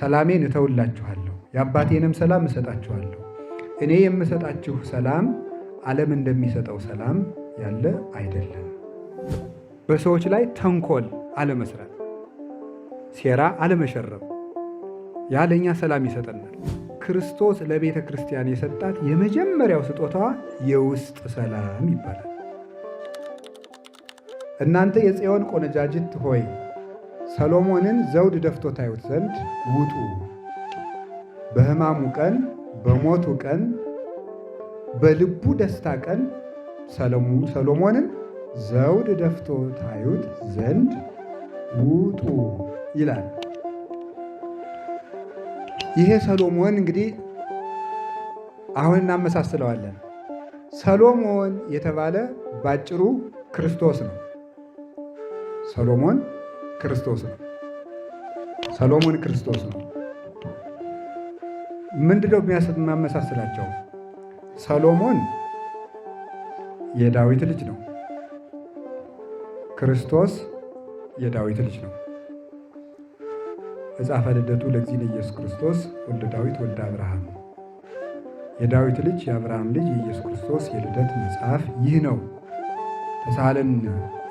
ሰላሜን እተውላችኋለሁ፣ የአባቴንም ሰላም እሰጣችኋለሁ። እኔ የምሰጣችሁ ሰላም ዓለም እንደሚሰጠው ሰላም ያለ አይደለም። በሰዎች ላይ ተንኮል አለመስራት፣ ሴራ አለመሸረብ፣ ያ ለእኛ ሰላም ይሰጠናል። ክርስቶስ ለቤተ ክርስቲያን የሰጣት የመጀመሪያው ስጦታዋ የውስጥ ሰላም ይባላል። እናንተ የጽዮን ቆነጃጅት ሆይ ሰሎሞንን ዘውድ ደፍቶ ታዩት ዘንድ ውጡ። በሕማሙ ቀን፣ በሞቱ ቀን፣ በልቡ ደስታ ቀን ሰሎሞንን ዘውድ ደፍቶ ታዩት ዘንድ ውጡ ይላል። ይሄ ሰሎሞን እንግዲህ አሁን እናመሳስለዋለን። ሰሎሞን የተባለ ባጭሩ ክርስቶስ ነው። ሰሎሞን ክርስቶስ ነው። ሰሎሞን ክርስቶስ ነው። ምንድነው የሚያመሳስላቸው? ሰሎሞን የዳዊት ልጅ ነው። ክርስቶስ የዳዊት ልጅ ነው። መጽሐፈ ልደቱ ለእግዚእነ ኢየሱስ ክርስቶስ ወልደ ዳዊት ወልደ አብርሃም፣ የዳዊት ልጅ የአብርሃም ልጅ የኢየሱስ ክርስቶስ የልደት መጽሐፍ ይህ ነው። ተሳሃለን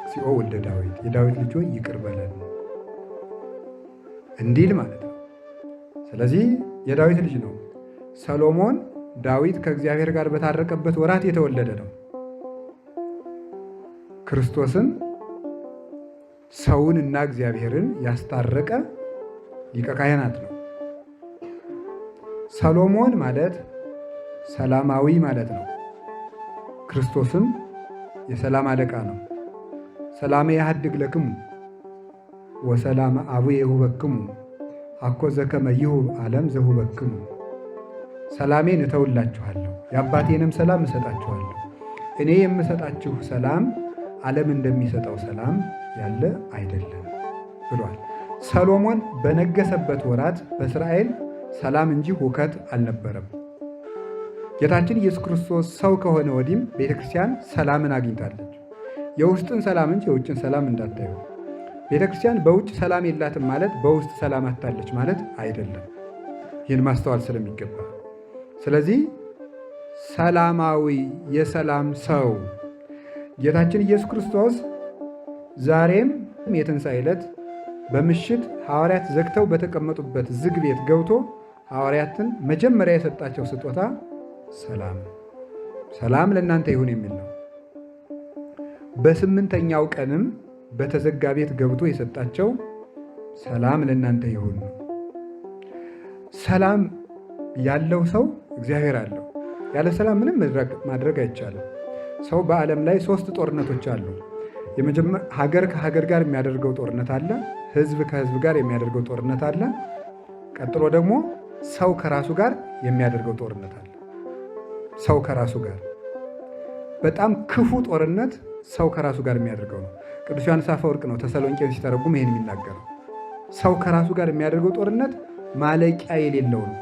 እግዚኦ ወልደ ዳዊት፣ የዳዊት ልጅ ሆይ ይቅር በለን እንዲል ማለት ነው። ስለዚህ የዳዊት ልጅ ነው። ሰሎሞን ዳዊት ከእግዚአብሔር ጋር በታረቀበት ወራት የተወለደ ነው። ክርስቶስን ሰውን እና እግዚአብሔርን ያስታረቀ ሊቀ ካህናት ነው። ሰሎሞን ማለት ሰላማዊ ማለት ነው። ክርስቶስም የሰላም አለቃ ነው። ሰላሜ ያሃድግ ለክሙ ወሰላም አቡየ ይሁበክሙ አኮ ዘከመ ይሁብ ዓለም ዘሁበክሙ። ሰላሜን እተውላችኋለሁ፣ የአባቴንም ሰላም እሰጣችኋለሁ። እኔ የምሰጣችሁ ሰላም ዓለም እንደሚሰጠው ሰላም ያለ አይደለም ብሏል። ሰሎሞን በነገሰበት ወራት በእስራኤል ሰላም እንጂ ሁከት አልነበረም። ጌታችን ኢየሱስ ክርስቶስ ሰው ከሆነ ወዲህም ቤተክርስቲያን ሰላምን አግኝታለች። የውስጥን ሰላም እንጂ የውጭን ሰላም እንዳታዩ። ቤተክርስቲያን በውጭ ሰላም የላትም ማለት በውስጥ ሰላም አታለች ማለት አይደለም። ይህን ማስተዋል ስለሚገባ፣ ስለዚህ ሰላማዊ የሰላም ሰው ጌታችን ኢየሱስ ክርስቶስ ዛሬም የትንሣኤ ዕለት በምሽት ሐዋርያት ዘግተው በተቀመጡበት ዝግ ቤት ገብቶ ሐዋርያትን መጀመሪያ የሰጣቸው ስጦታ ሰላም ለእናንተ ይሁን የሚል ነው። በስምንተኛው ቀንም በተዘጋ ቤት ገብቶ የሰጣቸው ሰላም ለእናንተ ይሁን ነው። ሰላም ያለው ሰው እግዚአብሔር አለው። ያለ ሰላም ምንም ማድረግ አይቻልም። ሰው በዓለም ላይ 3 ጦርነቶች አሉ። ሀገር ከሀገር ጋር የሚያደርገው ጦርነት አለ። ሕዝብ ከሕዝብ ጋር የሚያደርገው ጦርነት አለ። ቀጥሎ ደግሞ ሰው ከራሱ ጋር የሚያደርገው ጦርነት አለ። ሰው ከራሱ ጋር በጣም ክፉ ጦርነት ሰው ከራሱ ጋር የሚያደርገው ነው። ቅዱስ ዮሐንስ አፈወርቅ ነው ተሰሎንቄን ሲተረጉም ይሄን የሚናገረው። ሰው ከራሱ ጋር የሚያደርገው ጦርነት ማለቂያ የሌለው ነው።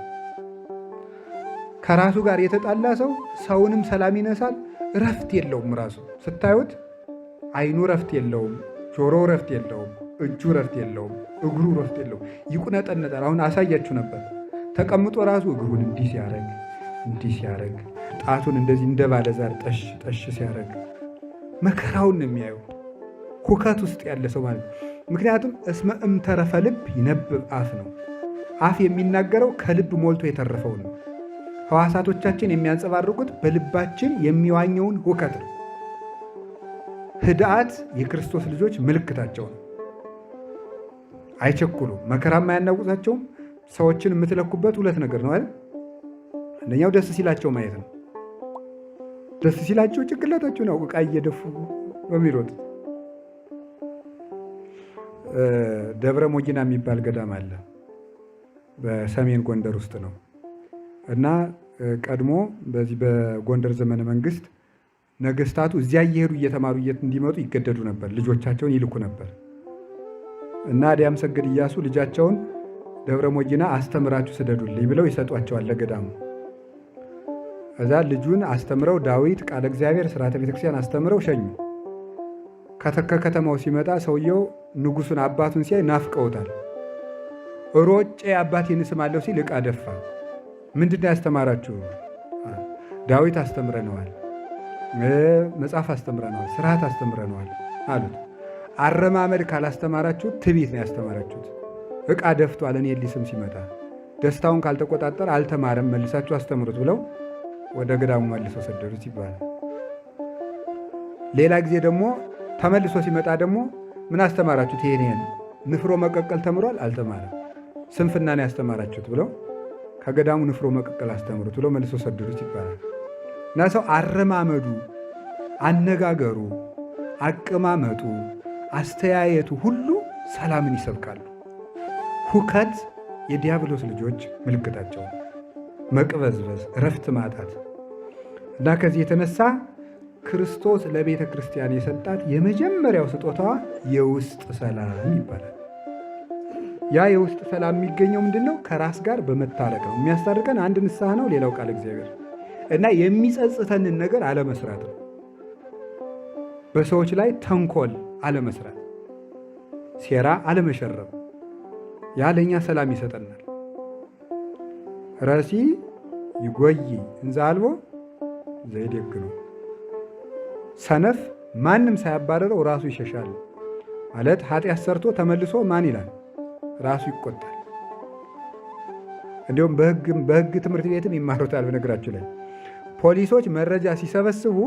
ከራሱ ጋር የተጣላ ሰው ሰውንም ሰላም ይነሳል። ረፍት የለውም። ራሱ ስታዩት አይኑ ረፍት የለውም፣ ጆሮ ረፍት የለውም፣ እጁ ረፍት የለውም፣ እግሩ ረፍት የለውም። ይቁነጠነጣል። አሁን አሳያችሁ ነበር። ተቀምጦ ራሱ እግሩን እንዲህ ሲያረግ ጣቱን እንደዚህ እንደ ባለዛር ጠሽ ጠሽ ሲያረግ መከራውን ነው የሚያየው። ሁከት ውስጥ ያለ ሰው ማለት ነው። ምክንያቱም እስመ እምተረፈ ልብ ይነብብ አፍ ነው። አፍ የሚናገረው ከልብ ሞልቶ የተረፈውን ነው። ሕዋሳቶቻችን የሚያንጸባርቁት በልባችን የሚዋኘውን ሁከት ነው። ህድአት የክርስቶስ ልጆች ምልክታቸው ነው። አይቸኩሉም፣ መከራም አያናውጣቸውም። ሰዎችን የምትለኩበት 2 ነገር ነው አይደል? አንደኛው ደስ ሲላቸው ማየት ነው። ደስ ሲላቸው ጭንቅላታቸውን ዕቃ እየደፉ በሚሮጥ ደብረ ሞጊና የሚባል ገዳም አለ። በሰሜን ጎንደር ውስጥ ነው እና ቀድሞ በዚህ በጎንደር ዘመነ መንግስት ነገስታቱ እዚያ እየሄዱ እየተማሩ እንዲመጡ ይገደዱ ነበር። ልጆቻቸውን ይልኩ ነበር እና አዲያም ሰገድ ኢያሱ ልጃቸውን ደብረ ሞጊና አስተምራችሁ ስደዱልኝ ብለው ይሰጧቸዋል ለገዳሙ። እዛ ልጁን አስተምረው ዳዊት ቃለ እግዚአብሔር ስርዓተ ቤተክርስቲያን አስተምረው ሸኙ። ከከተማው ሲመጣ ሰውየው ንጉሱን አባቱን ሲያይ ናፍቀውታል። ሮጬ አባቴን እስማለሁ ሲል ዕቃ ደፋ። ምንድን ነው ያስተማራችሁ? ዳዊት አስተምረነዋል፣ መጽሐፍ አስተምረነዋል፣ ስርዓት አስተምረነዋል አሉት። አረማመድ ካላስተማራችሁ ትዕቢት ነው ያስተማራችሁት። ዕቃ ደፍቷል እኔ ሊስም ሲመጣ ደስታውን ካልተቆጣጠር አልተማረም፣ መልሳችሁ አስተምሩት ብለው ወደ ገዳሙ መልሰው ሰደዱት ይባላል። ሌላ ጊዜ ደግሞ ተመልሶ ሲመጣ ደግሞ ምን አስተማራችሁት? ይሄን ንፍሮ መቀቀል ተምሯል፣ አልተማረም፣ ስንፍናን ያስተማራችሁት ብለው ከገዳሙ ንፍሮ መቀቀል አስተምሩት ብለው መልሶ ሰደዱት ይባላል። እና ሰው አረማመዱ፣ አነጋገሩ፣ አቀማመጡ፣ አስተያየቱ ሁሉ ሰላምን ይሰብካሉ። ሁከት የዲያብሎስ ልጆች ምልክታቸው፣ መቅበዝበዝ፣ እረፍት ማጣት እና ከዚህ የተነሳ ክርስቶስ ለቤተ ክርስቲያን የሰጣት የመጀመሪያው ስጦታዋ የውስጥ ሰላም ይባላል። ያ የውስጥ ሰላም የሚገኘው ምንድን ነው? ከራስ ጋር በመታረቅ ነው። የሚያስታርቀን አንድ ንስሐ ነው፣ ሌላው ቃል እግዚአብሔር እና የሚጸጽተንን ነገር አለመስራት ነው። በሰዎች ላይ ተንኮል አለመስራት፣ ሴራ አለመሸረብ፣ ያ ለእኛ ሰላም ይሰጠናል። ረሲ ይጎይ እንዘ አልቦ ዘይደግኖ፣ ሰነፍ ማንም ሳያባረረው ራሱ ይሸሻል ማለት ኃጢአት ሰርቶ ተመልሶ ማን ይላል? ራሱ ይቆጣል። እንዲሁም በሕግ ትምህርት ቤትም ይማሩታል። በነገራችሁ ላይ ፖሊሶች መረጃ ሲሰበስቡ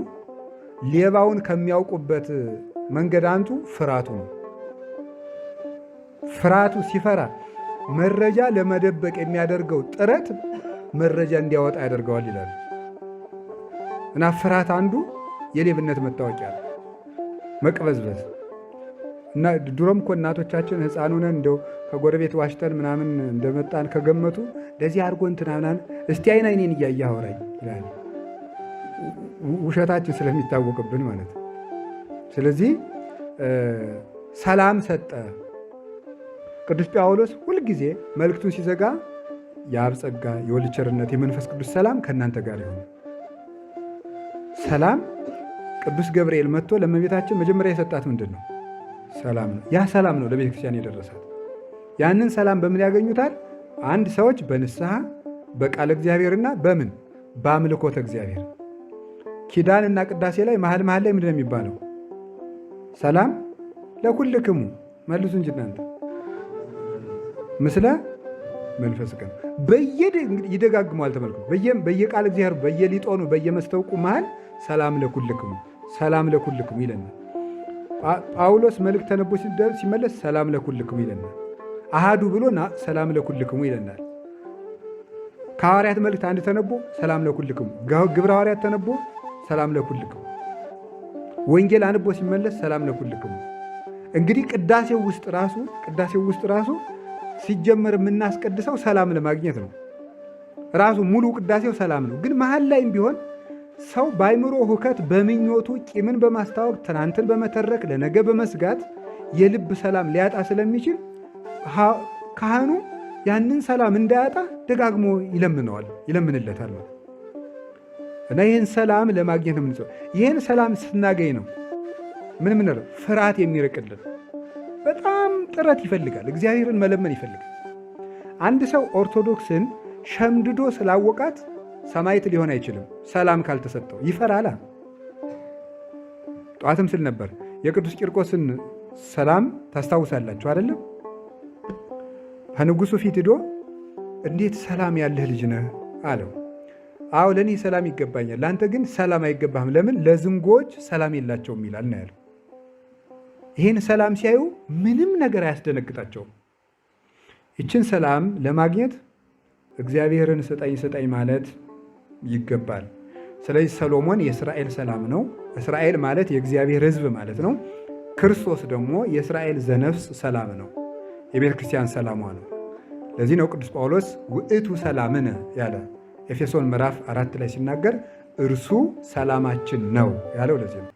ሌባውን ከሚያውቁበት መንገድ አንዱ ፍርሃቱ ነው። ፍርሃቱ ሲፈራ መረጃ ለመደበቅ የሚያደርገው ጥረት መረጃ እንዲያወጣ ያደርገዋል ይላሉ። እና ፍርሃት አንዱ የሌብነት መታወቂያ ነው። መቅበዝበዝ እና ድሮም እኮ እናቶቻችን ሕፃን ሆነን እንደው ከጎረቤት ዋሽተን ምናምን እንደመጣን ከገመቱ ለዚህ አድርጎ እንትና ምናምን እስቲ አይን አይኔን እያየ አውራኝ ይላል። ውሸታችን ስለሚታወቅብን ማለት ነው። ስለዚህ ሰላም ሰጠ። ቅዱስ ጳውሎስ ሁልጊዜ መልእክቱን ሲዘጋ የአብ ጸጋ፣ የወልድ ቸርነት፣ የመንፈስ ቅዱስ ሰላም ከእናንተ ጋር ይሁን። ሰላም ቅዱስ ገብርኤል መጥቶ ለእመቤታችን መጀመሪያ የሰጣት ምንድን ነው? ሰላም ነው። ያ ሰላም ነው ለቤተ ክርስቲያን የደረሳት። ያንን ሰላም በምን ያገኙታል? አንድ ሰዎች በንስሐ በቃለ እግዚአብሔርና በምን በአምልኮተ እግዚአብሔር። ኪዳንና ቅዳሴ ላይ መሀል ላይ ምንድን ነው የሚባለው? ሰላም ለኩልክሙ መልሱ እንጂ እናንተ ምስለ መንፈስ ቀን ይደጋግመዋል። ተመልከቱ። በየቃል እግዚአብሔር በየሊጦኑ በየመስተውቁ መሃል ሰላም ለኩልክሙ ሰላም ለኩልክሙ ይለናል። ጳውሎስ መልእክት ተነቦ ሲመለስ ሰላም ለኩልክሙ ይለናል። አሃዱ ብሎ ሰላም ለኩልክሙ ይለናል። ከሐዋርያት መልእክት አንድ ተነቦ ሰላም ለኩልክሙ፣ ግብረ ሐዋርያት ተነቦ ሰላም ለኩልክሙ፣ ወንጌል አንቦ ሲመለስ ሰላም ለኩልክሙ። እንግዲህ ቅዳሴው ውስጥ ራሱ ሲጀመር የምናስቀድሰው ሰላም ለማግኘት ነው። ራሱ ሙሉ ቅዳሴው ሰላም ነው። ግን መሀል ላይም ቢሆን ሰው በአይምሮ ሁከት በምኞቱ ቂምን በማስታወቅ ትናንትን በመተረክ ለነገ በመስጋት የልብ ሰላም ሊያጣ ስለሚችል ካህኑ ያንን ሰላም እንዳያጣ ደጋግሞ ይለምንለታል ማለት እና ይህን ሰላም ለማግኘት ነው የምንጽው። ይህን ሰላም ስናገኝ ነው ምን ፍርሃት የሚርቅልን። በጣም ጥረት ይፈልጋል፣ እግዚአብሔርን መለመን ይፈልጋል። አንድ ሰው ኦርቶዶክስን ሸምድዶ ስላወቃት ሰማዕት ሊሆን አይችልም። ሰላም ካልተሰጠው ይፈራላ። ጠዋትም ስል ነበር የቅዱስ ቂርቆስን ሰላም ታስታውሳላችሁ አይደለም? ከንጉሱ ፊት ሂዶ እንዴት ሰላም ያለህ ልጅ ነህ አለው። አዎ ለእኔ ሰላም ይገባኛል፣ ለአንተ ግን ሰላም አይገባህም። ለምን? ለዝንጎች ሰላም የላቸውም ይላል ነው ያለው። ይህን ሰላም ሲያዩ ምንም ነገር አያስደነግጣቸውም። ይችን ሰላም ለማግኘት እግዚአብሔርን ስጠኝ ማለት ይገባል። ስለዚህ ሰሎሞን የእስራኤል ሰላም ነው። እስራኤል ማለት የእግዚአብሔር ሕዝብ ማለት ነው። ክርስቶስ ደግሞ የእስራኤል ዘነፍስ ሰላም ነው፣ የቤተ ክርስቲያን ሰላሟ ነው። ለዚህ ነው ቅዱስ ጳውሎስ ውእቱ ሰላምነ ያለ ኤፌሶን ምዕራፍ 4 ላይ ሲናገር እርሱ ሰላማችን ነው ያለው። ለዚህ ነው